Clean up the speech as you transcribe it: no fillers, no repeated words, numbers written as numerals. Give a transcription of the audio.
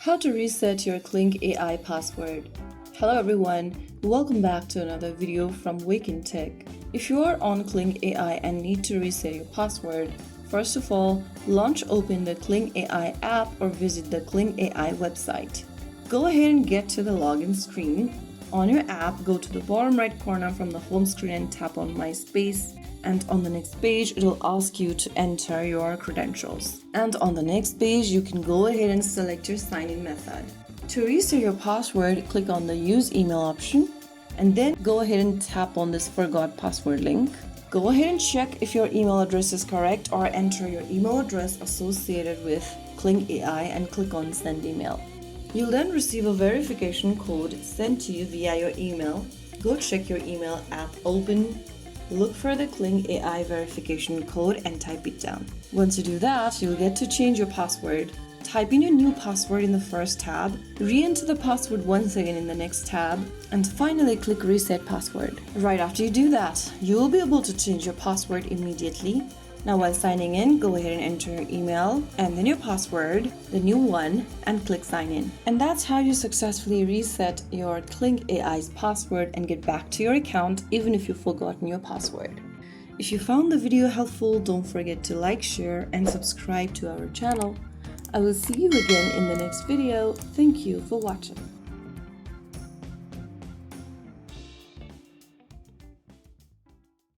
How to reset your Kling AI password. Hello everyone, welcome back to another video from Wake&Tech. If you are on Kling AI and need to reset your password, first of all, open the Kling AI app or visit the Kling AI website. Go ahead and get to the login screen. On your app, go to the bottom right corner from the home screen and tap on My Space. And on the next page, it will ask you to enter your credentials. And on the next page, you can go ahead and select your sign-in method. To reset your password, click on the Use Email option and then go ahead and tap on this Forgot Password link. Go ahead and check if your email address is correct or enter your email address associated with Kling AI and click on Send Email. You'll then receive a verification code sent to you via your email. Go check your email app open. Look for the Kling AI verification code and type it down. Once you do that, you'll get to change your password. Type in your new password in the first tab, re-enter the password once again in the next tab, and finally click Reset Password. Right after you do that, you will be able to change your password immediately. Now while signing in, go ahead and enter your email and then your password, the new one, and click Sign In. And that's how you successfully reset your Kling AI's password and get back to your account even if you've forgotten your password. If you found the video helpful, don't forget to like, share, and subscribe to our channel. I will see you again in the next video. Thank you for watching.